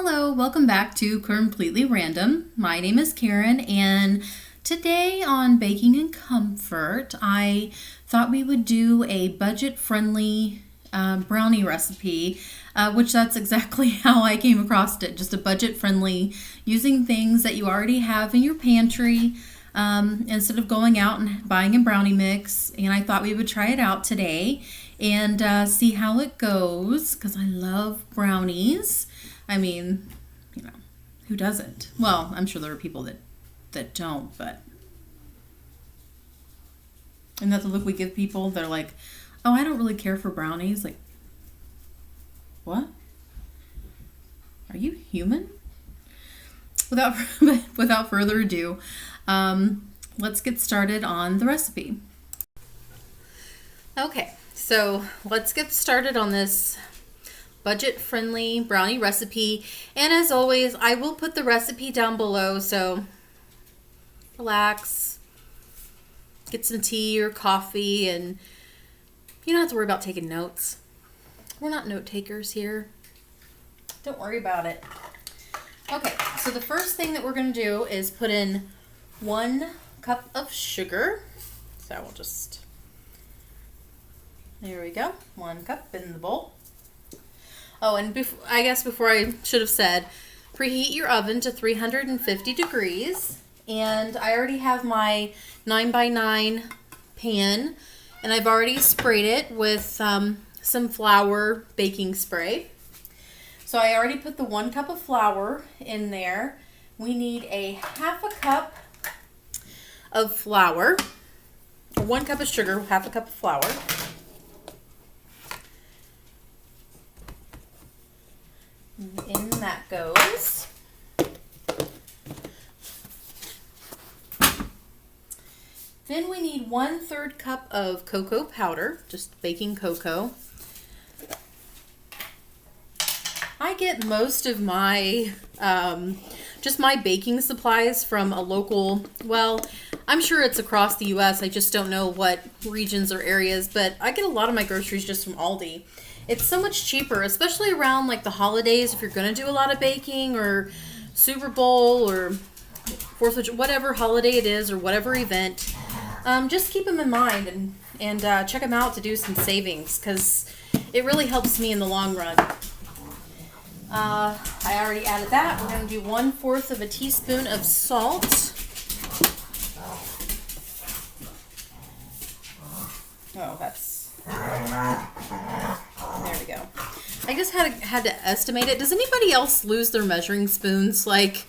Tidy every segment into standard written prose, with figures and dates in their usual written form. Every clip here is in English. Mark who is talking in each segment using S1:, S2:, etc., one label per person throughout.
S1: Hello, welcome back to Completely Random. My name is Karen, and today on Baking and Comfort, I thought we would do a budget-friendly brownie recipe, which that's exactly how I came across it. Just a budget-friendly, using things that you already have in your pantry instead of going out and buying a brownie mix. And I thought we would try it out today and see how it goes, because I love brownies. I mean, who doesn't? Well, I'm sure there are people that don't, but and that's the look we give people. They're like, oh, I don't really care for brownies. Like, what? Are you human? Without further ado, let's get started on the recipe. Okay, so let's get started on this budget-friendly brownie recipe, and as always, I will put the recipe down below, so relax, get some tea or coffee, and you don't have to worry about taking notes. We're not note takers here. Don't worry about it. Okay, so the first thing that we're going to do is put in 1 cup of sugar. So we'll just, there we go, 1 cup in the bowl. Oh, and I guess before I should have said, preheat your oven to 350 degrees. And I already have my 9x9 pan, and I've already sprayed it with some flour baking spray. So I already put the 1 cup of flour in there. We need a 1/2 cup of flour, or 1 cup of sugar, 1/2 cup of flour. In that goes. Then we need 1/3 cup of cocoa powder, just baking cocoa. I get most of my, just my baking supplies from a local, well, I'm sure it's across the U.S. I just don't know what regions or areas, but I get a lot of my groceries just from Aldi. It's so much cheaper, especially around like the holidays, if you're going to do a lot of baking, or Super Bowl or 4th of July, whatever holiday it is or whatever event. Just keep them in mind and check them out to do some savings, because it really helps me in the long run. I already added that. We're going to do 1/4 of a teaspoon of salt. Oh, that's... There we go. I just had to estimate it. Does anybody else lose their measuring spoons? Like,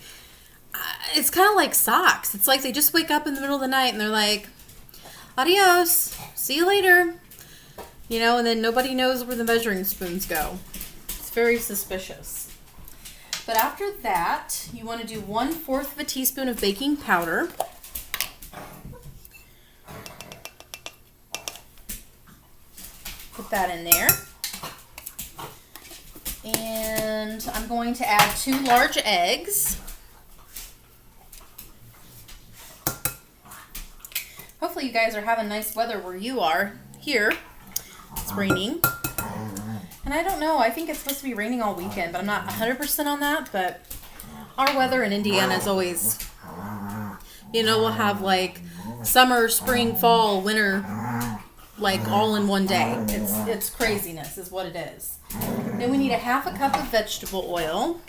S1: it's kind of like socks. It's like they just wake up in the middle of the night and they're like, adios, see you later. You know, and then nobody knows where the measuring spoons go. It's very suspicious. But after that, you want to do 1/4 of a teaspoon of baking powder. Put that in there. And I'm going to add 2 large eggs. Hopefully you guys are having nice weather where you are. Here, it's raining. And I don't know, I think it's supposed to be raining all weekend, but I'm not 100% on that. But our weather in Indiana is always, you know, we'll have like summer, spring, fall, winter, like all in one day. It's craziness is what it is. Then we need a 1/2 cup of vegetable oil,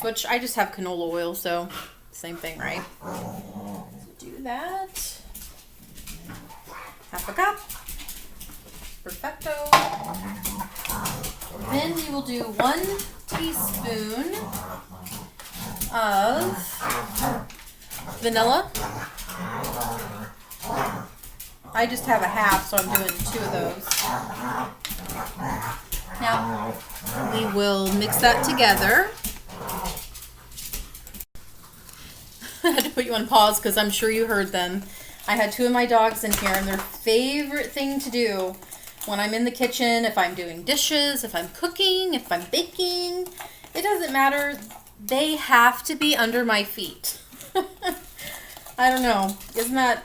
S1: which I just have canola oil, so same thing, right? So do that. 1/2 cup. Perfecto. Then we will do 1 teaspoon of vanilla. I just have a 1/2, so I'm doing 2 of those. Now, we will mix that together. I had to put you on pause because I'm sure you heard them. I had 2 of my dogs in here, and their favorite thing to do when I'm in the kitchen, if I'm doing dishes, if I'm cooking, if I'm baking, it doesn't matter. They have to be under my feet. I don't know. Isn't that...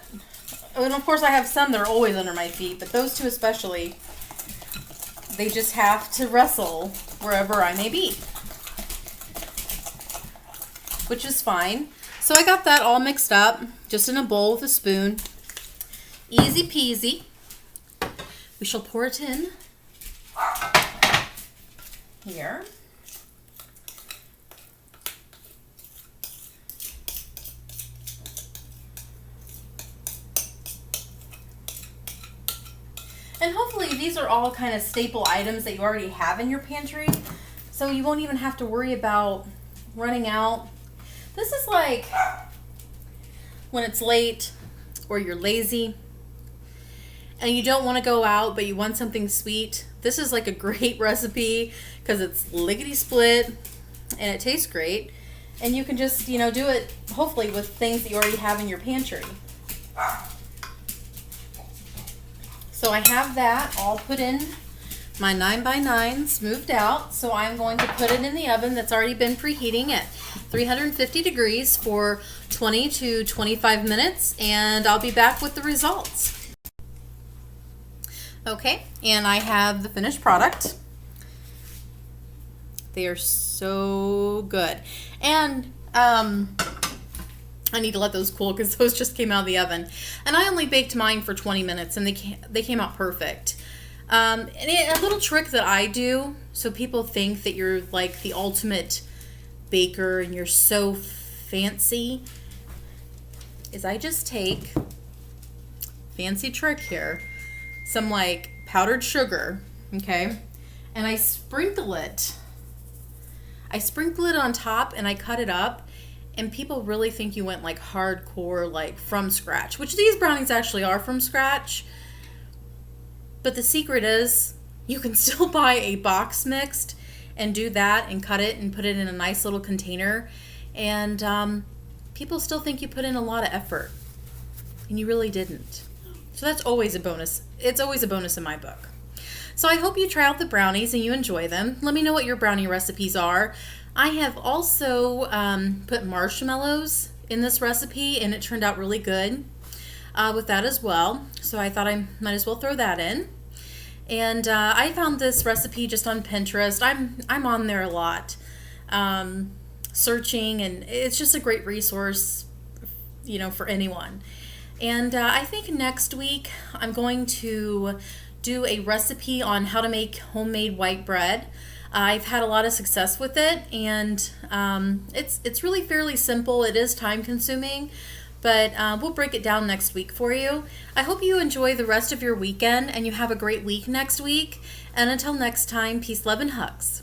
S1: And of course I have some that are always under my feet, but those 2 especially, They just have to wrestle wherever I may be, which is fine. So I got that all mixed up, just in a bowl with a spoon. Easy peasy. We shall pour it in here. And hopefully these are all kind of staple items that you already have in your pantry, so you won't even have to worry about running out. This is like when it's late or you're lazy and you don't want to go out but you want something sweet. This is like a great recipe because it's lickety split and it tastes great, and you can just, you know, do it hopefully with things that you already have in your pantry. So I have that all put in my 9x9s moved out. So I'm going to put it in the oven that's already been preheating at 350 degrees for 20 to 25 minutes, and I'll be back with the results. Okay, and I have the finished product. They are so good. And I need to let those cool because those just came out of the oven. And I only baked mine for 20 minutes and they came out perfect. And a little trick that I do, so people think that you're like the ultimate baker and you're so fancy, is I just take, fancy trick here, some like powdered sugar, okay, and I sprinkle it. I sprinkle it on top and I cut it up. And people really think you went like hardcore, like from scratch, which these brownies actually are from scratch. But the secret is you can still buy a box mixed and do that and cut it and put it in a nice little container. And people still think you put in a lot of effort and you really didn't. So that's always a bonus. It's always a bonus in my book. So I hope you try out the brownies and you enjoy them. Let me know what your brownie recipes are. I have also put marshmallows in this recipe, and it turned out really good with that as well. So I thought I might as well throw that in. And I found this recipe just on Pinterest. I'm on there a lot, searching, and it's just a great resource, you know, for anyone. And I think next week I'm going to do a recipe on how to make homemade white bread. I've had a lot of success with it, and it's really fairly simple. It is time consuming, but we'll break it down next week for you. I hope you enjoy the rest of your weekend and you have a great week next week. And until next time, peace, love, and hugs.